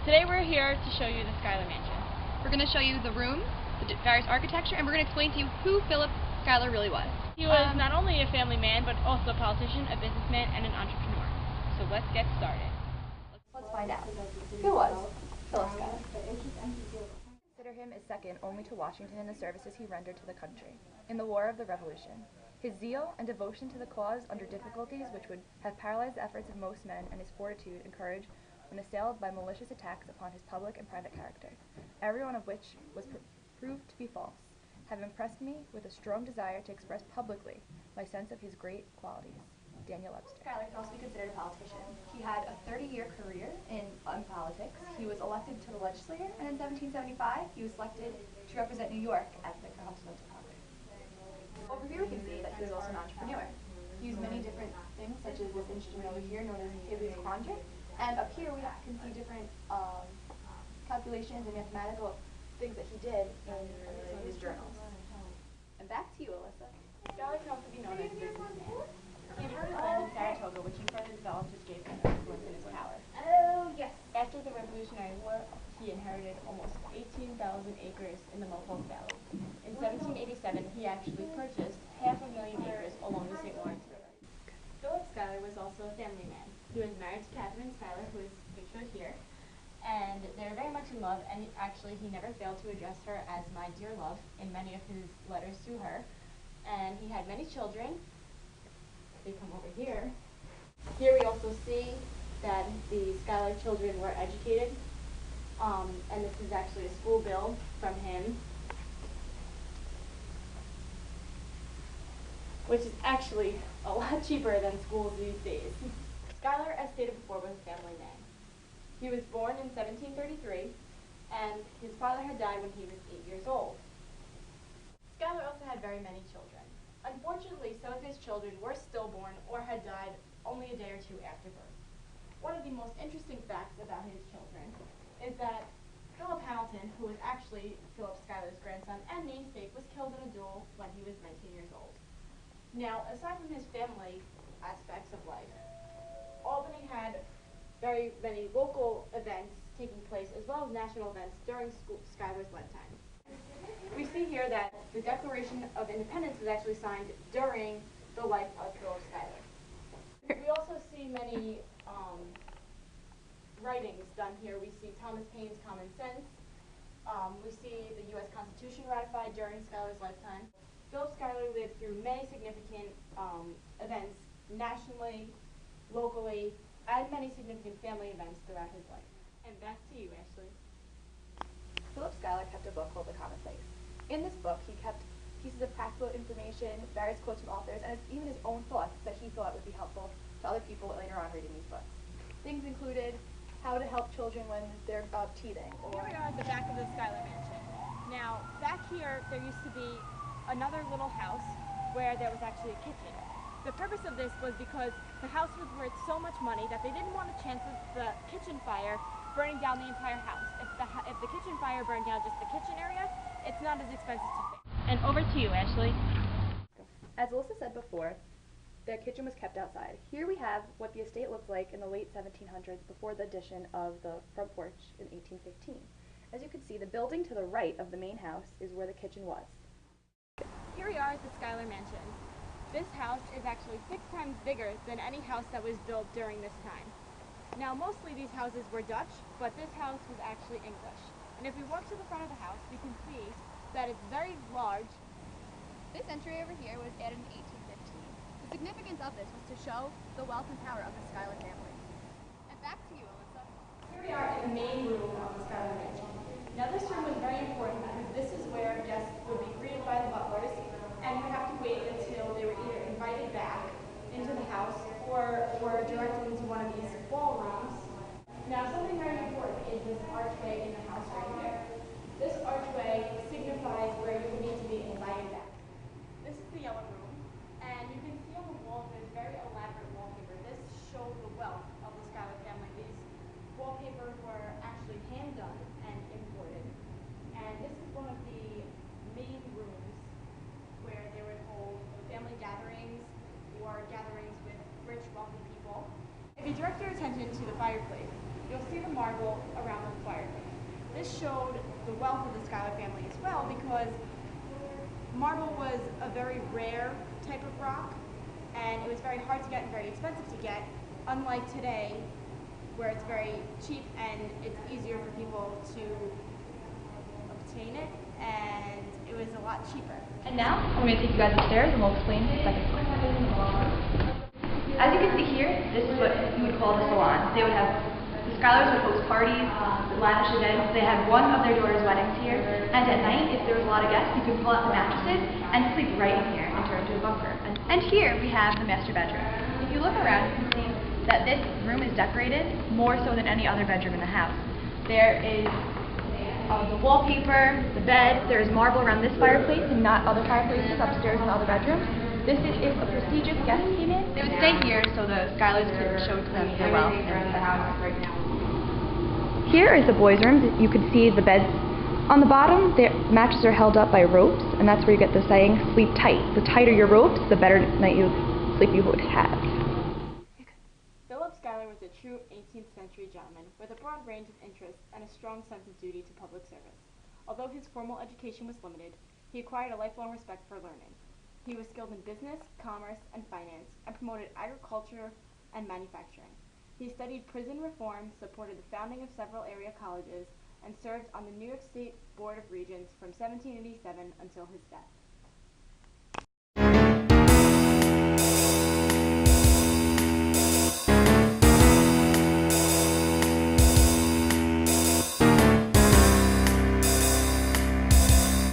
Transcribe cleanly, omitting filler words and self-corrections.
Today we're here to show you the Schuyler Mansion. We're going to show you the rooms, the various architecture, and we're going to explain to you who Philip Schuyler really was. He was not only a family man, but also a politician, a businessman, and an entrepreneur. So let's get started. Let's find out. Who was Philip Schuyler? Consider him as second only to Washington in the services he rendered to the country in the War of the Revolution. His zeal and devotion to the cause under difficulties which would have paralyzed the efforts of most men, and his fortitude and courage when assailed by malicious attacks upon his public and private character, every one of which was proved to be false, have impressed me with a strong desire to express publicly my sense of his great qualities. Daniel Webster. Schuyler can also be considered a politician. He had a 30-year career in politics. He was elected to the legislature, and in 1775 he was selected to represent New York at the Continental Congress. Over here we can see that he was also an entrepreneur. He used many different things, such as this instrument over here known as Hibbe's quadrant, and up here we can see different calculations and mathematical things that he did in some of his journals. And back to you, Alyssa. Schuyler can also be known as a businessman. He inherited land in Saratoga, which he further developed, which gave him influence in his power. Oh, yes. After the Revolutionary War, he inherited almost 18,000 acres in the Mohawk Valley. In 1787, he actually purchased 500,000 acres along the St. Lawrence River. Philip Schuyler was also a family man. He was married to Catherine Schuyler, who is pictured here, and they're very much in love, and he never failed to address her as my dear love in many of his letters to her. And he had many children. They come over here. Here we also see that the Schuyler children were educated, and this is actually a school bill from him, which is actually a lot cheaper than schools these days. Schuyler, as stated before, was a family man. He was born in 1733, and his father had died when he was 8 years old. Schuyler also had very many children. Unfortunately, some of his children were stillborn or had died only a day or two after birth. One of the most interesting facts about his children is that Philip Hamilton, who was actually Philip Schuyler's grandson and namesake, was killed in a duel when he was 19 years old. Now, aside from his family aspects of life, Albany had very many local events taking place as well as national events during Schuyler's lifetime. We see here that the Declaration of Independence was actually signed during the life of Philip Schuyler. We also see many writings done here. We see Thomas Paine's Common Sense. We see the U.S. Constitution ratified during Schuyler's lifetime. Philip Schuyler lived through many significant events nationally, locally, and many significant family events throughout his life. And back to you, Ashley. Philip Schuyler kept a book called The Commonplace. In this book, he kept pieces of practical information, various quotes from authors, and even his own thoughts that he thought would be helpful to other people later on reading these books. Things included how to help children when they're teething. Here we are at the back of the Schuyler Mansion. Now, back here, there used to be another little house where there was actually a kitchen. The purpose of this was because the house was worth so much money that they didn't want a chance of the kitchen fire burning down the entire house. If the kitchen fire burned down just the kitchen area, it's not as expensive to fix. And over to you, Ashley. As Alyssa said before, their kitchen was kept outside. Here we have what the estate looked like in the late 1700s before the addition of the front porch in 1815. As you can see, the building to the right of the main house is where the kitchen was. Here we are at the Schuyler Mansion. This house is actually 6 times bigger than any house that was built during this time. Now, mostly these houses were Dutch, but this house was actually English. And if we walk to the front of the house, we can see that it's very large. This entry over here was added in 1815. The significance of this was to show the wealth and power of the Schuyler family. And back to you, Alyssa. Here we are in the main room of the Schuyler Mansion. Now, this room was very important because this is where guests would be greeted by the butlers, and you have to wait until they were either invited back into the house or were directed into one of these ballrooms. Now, something very important is this archway in the house right here. This archway signifies where you would need to be invited back. This is the yellow room, and you can see on the walls there's very elaborate wallpaper. This shows the wealth of the Schuyler family. These wallpapers were actually hand done and imported. And this is one of the main rooms where they would hold family gatherings or gatherings with rich, wealthy people. If you direct your attention to the fireplace, you'll see the marble around the fireplace. This showed the wealth of the Schuyler family as well because marble was a very rare type of rock and it was very hard to get and very expensive to get, unlike today where it's very cheap and it's easier for people to obtain it, and it was a lot cheaper. And now, I'm going to take you guys upstairs and we'll explain the second floor. As you can see here, this is what you would call the salon. They would have, the Schuylers would host parties, lavish events. They had one of their daughters' weddings here, and at night, if there was a lot of guests, you could pull out the mattresses and sleep right in here and turn into a bunker. And here we have the master bedroom. If you look around, you can see that this room is decorated more so than any other bedroom in the house. There is the wallpaper, the bed, there is marble around this fireplace and not other fireplaces upstairs in the other bedrooms. This is if a prestigious guest came in, they would stay here so the Schuylers could show to them their wealth and the house right now. Here is the boys' room. You can see the beds. On the bottom, the mattresses are held up by ropes, and that's where you get the saying, sleep tight. The tighter your ropes, the better sleep you would have. Philip Schuyler was a true 18th century gentleman with a broad range of interests and a strong sense of duty to public service. Although his formal education was limited, he acquired a lifelong respect for learning. He was skilled in business, commerce, and finance, and promoted agriculture and manufacturing. He studied prison reform, supported the founding of several area colleges, and served on the New York State Board of Regents from 1787 until his death.